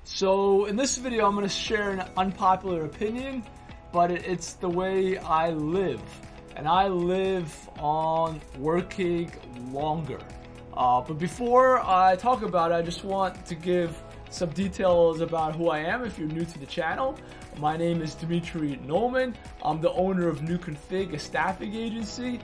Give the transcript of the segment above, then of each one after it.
So in this video, I'm going to share an unpopular opinion, but it's the way I live. And I live on working longer. But before I talk about it, I just want to give some details about who I am if you're new to the channel. My name is Dimitri Nolman. I'm the owner of New Config, a staffing agency.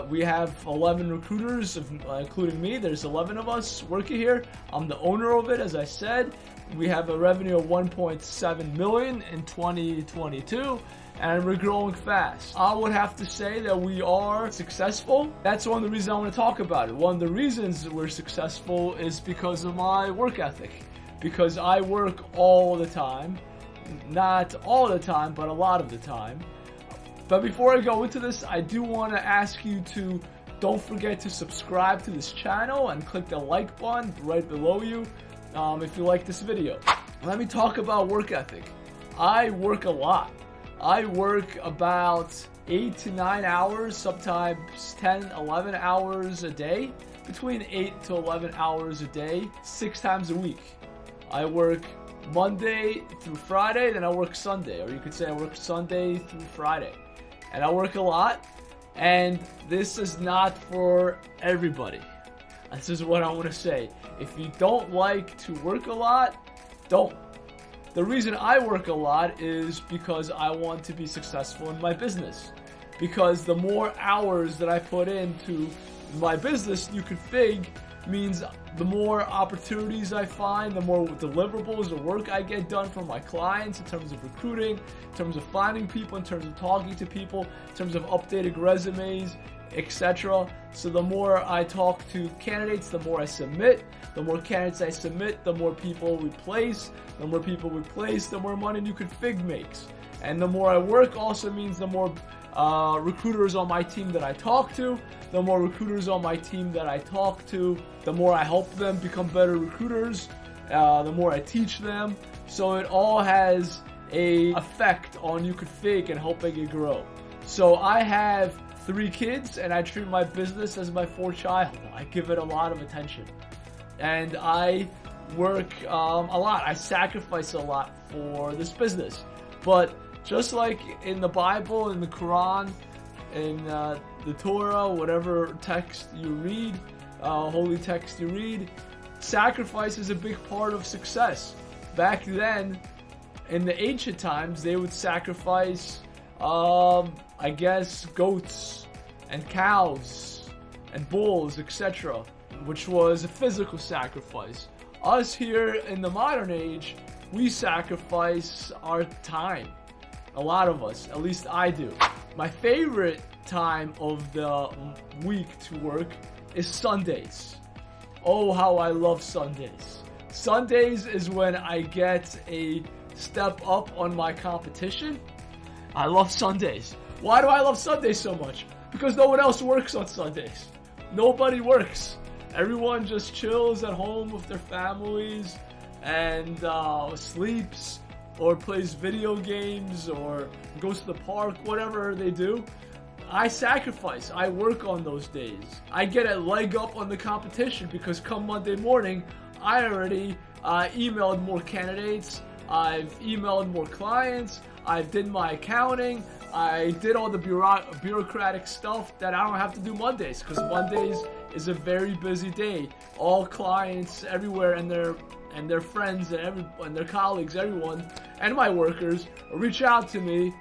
We have 11 recruiters, including me. There's 11 of us working here. I'm the owner of it, as I said. We have a revenue of 1.7 million in 2022. And we're growing fast. I would have to say that we are successful. That's one of the reasons I want to talk about it. One of the reasons we're successful is because of my work ethic. Because I work all the time. Not all the time, but a lot of the time. But before I go into this, I do want to ask you to don't forget to subscribe to this channel and click the like button right below you if you like this video. Let me talk about work ethic. I work a lot. I work about 8 to 9 hours, sometimes 10, 11 hours a day. Between 8 to 11 hours a day, 6 times a week. I work Monday through Friday, then I work Sunday. Or you could say I work Sunday through Friday. And I work a lot. And this is not for everybody. This is what I want to say. If you don't like to work a lot, don't. The reason I work a lot is because I want to be successful in my business. Because the more hours that I put into my business, New Config, means the more opportunities I find, the more deliverables, the work I get done for my clients in terms of recruiting, in terms of finding people, in terms of talking to people, in terms of updating resumes, etc. So the more I talk to candidates, the more I submit. The more candidates I submit, the more people we place. The more people we place, the more money New Config makes. And the more I work also means the more recruiters on my team that I talk to. The more recruiters on my team that I talk to, the more I help them become better recruiters. The more I teach them. So it all has an effect on New Config and helping it grow. So I have 3 kids and I treat my business as my 4th child. I give it a lot of attention. And I work a lot. I sacrifice a lot for this business. But just like in the Bible, in the Quran, in the Torah, whatever text you read, holy text you read, sacrifice is a big part of success. Back then, in the ancient times, they would sacrifice, I guess, goats and cows and bulls, etc., which was a physical sacrifice. Us here in the modern age, we sacrifice our time. A lot of us, at least I do. My favorite time of the week to work is Sundays. Oh, how I love Sundays. Sundays is when I get a step up on my competition. I love Sundays. Why do I love Sundays so much? Because no one else works on Sundays. Nobody works. Everyone just chills at home with their families and sleeps or plays video games or goes to the park, whatever they do. I sacrifice. I work on those days. I get a leg up on the competition because come Monday morning, I already emailed more candidates. I've emailed more clients. I did my accounting. I did all the bureaucratic stuff that I don't have to do Mondays, because Mondays is a very busy day. All clients everywhere and their friends and their colleagues, everyone, and my workers reach out to me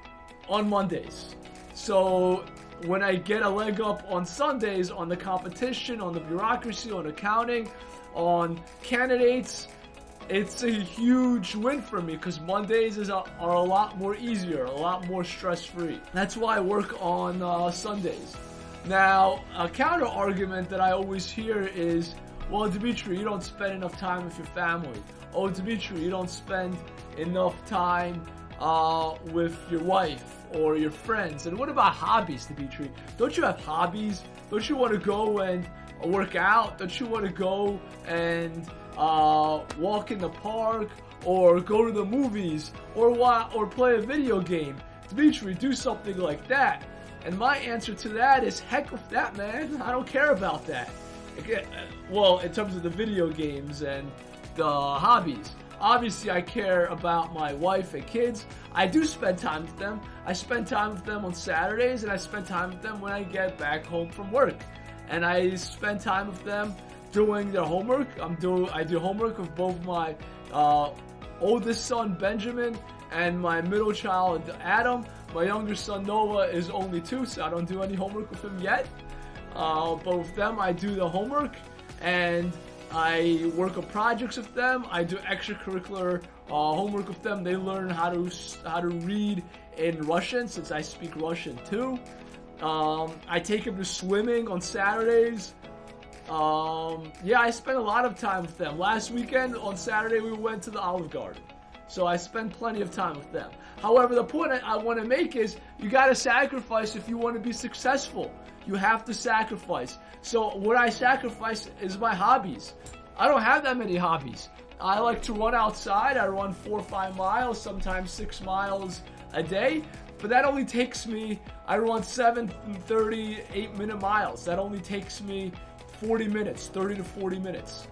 on Mondays. So when I get a leg up on Sundays on the competition, on the bureaucracy, on accounting, on candidates, it's a huge win for me because Mondays are a lot more easier, a lot more stress-free. That's why I work on Sundays. Now, a counter argument that I always hear is, well, Dimitri, you don't spend enough time with your family. Oh, Dimitri, you don't spend enough time with your wife or your friends. And what about hobbies, Dimitri? Don't you have hobbies? Don't you want to go and work out? Don't you want to go and walk in the park or go to the movies or play a video game? Dimitri, do something like that. And my answer to that is, heck with that, man. I don't care about that. Well, in terms of the video games and the hobbies. Obviously, I care about my wife and kids. I do spend time with them. I spend time with them on Saturdays, and I spend time with them when I get back home from work. And I spend time with them doing their homework. I do homework with both my oldest son, Benjamin, and my middle child, Adam. My younger son, Noah, is only 2, so I don't do any homework with him yet. But with them, I do the homework, and I work on projects with them. I do extracurricular homework with them. They learn how to read in Russian, since I speak Russian too. I take them to swimming on Saturdays. Yeah, I spend a lot of time with them. Last weekend on Saturday, we went to the Olive Garden. So I spend plenty of time with them. However, the point I want to make is you got to sacrifice if you want to be successful. You have to sacrifice. So what I sacrifice is my hobbies. I don't have that many hobbies. I like to run outside. I run 4 or 5 miles, sometimes 6 miles a day. But that only takes me, I run 7 38-minute miles. That only takes me 40 minutes, 30 to 40 minutes.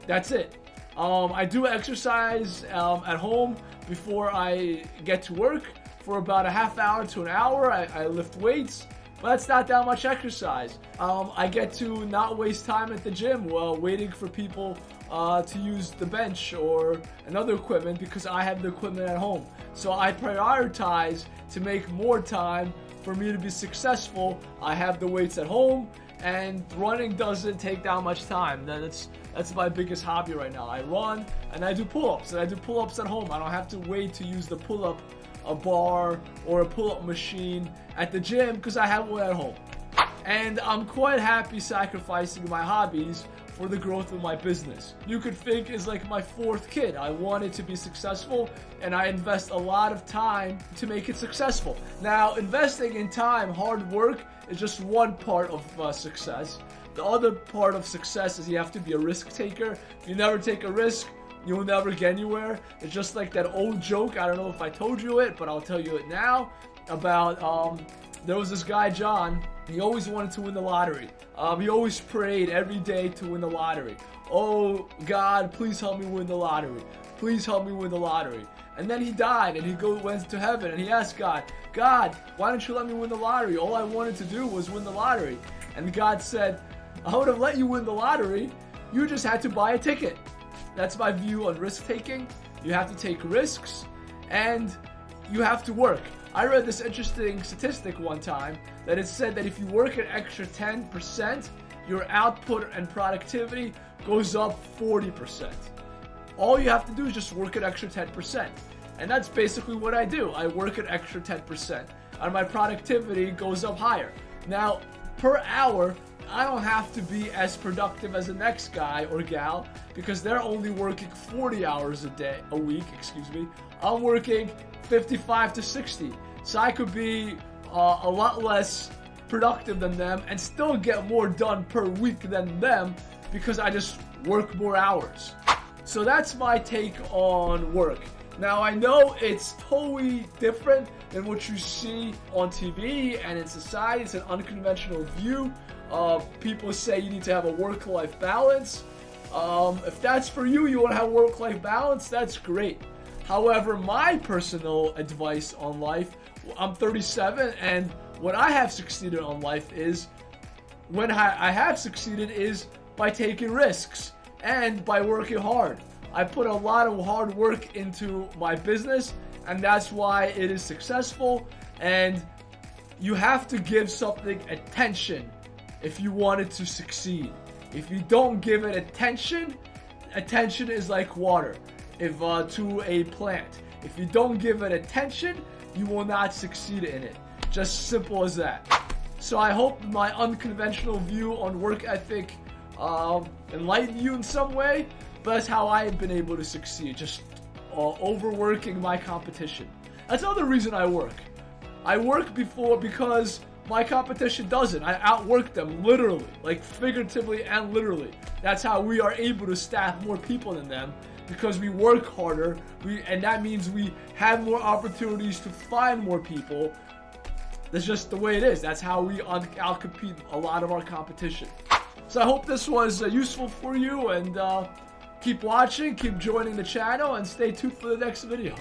That's it. I do exercise at home before I get to work for about a half hour to an hour. I lift weights, but that's not that much exercise. I get to not waste time at the gym while waiting for people to use the bench or another equipment because I have the equipment at home. So I prioritize to make more time for me to be successful. I have the weights at home, and running doesn't take that much time. That's my biggest hobby right now. I run and I do pull-ups, and I do pull-ups at home. I don't have to wait to use the pull-up bar or a pull-up machine at the gym because I have one at home. And I'm quite happy sacrificing my hobbies for the growth of my business. You could think is like my 4th kid. I want it to be successful, and I invest a lot of time to make it successful. Now, investing in time, hard work, is just one part of success. The other part of success is you have to be a risk taker. If you never take a risk, you'll never get anywhere. It's just like that old joke, I don't know if I told you it, but I'll tell you it now, about there was this guy, John. He always wanted to win the lottery. He always prayed every day to win the lottery. Oh, God, please help me win the lottery. Please help me win the lottery. And then he died, and he went to heaven, and he asked God, God, why don't you let me win the lottery? All I wanted to do was win the lottery. And God said, I would have let you win the lottery. You just had to buy a ticket. That's my view on risk-taking. You have to take risks, and you have to work. I read this interesting statistic one time that it said that if you work an extra 10%, your output and productivity goes up 40%. All you have to do is just work an extra 10%. And that's basically what I do. I work an extra 10%, and my productivity goes up higher. Now, per hour, I don't have to be as productive as the next guy or gal because they're only working 40 hours a week. I'm working 55 to 60. So I could be a lot less productive than them and still get more done per week than them because I just work more hours. So that's my take on work. Now, I know it's totally different than what you see on TV and in society. It's an unconventional view. People say you need to have a work-life balance. If that's for you, you want to have work-life balance, that's great. However, my personal advice on life, I'm 37, and what I have succeeded on life is, when I have succeeded is by taking risks and by working hard. I put a lot of hard work into my business, and that's why it is successful. And you have to give something attention if you want it to succeed. If you don't give it attention is like water to a plant. If you don't give it attention, you will not succeed in it. Just simple as that. So I hope my unconventional view on work ethic enlightened you in some way, but that's how I have been able to succeed, just overworking my competition. That's another reason I work. I work because my competition doesn't. I outwork them literally, like figuratively and literally. That's how we are able to staff more people than them, because we work harder, and that means we have more opportunities to find more people. That's just the way it is. That's how we outcompete a lot of our competition. So I hope this was useful for you, and Keep watching, keep joining the channel, and stay tuned for the next video.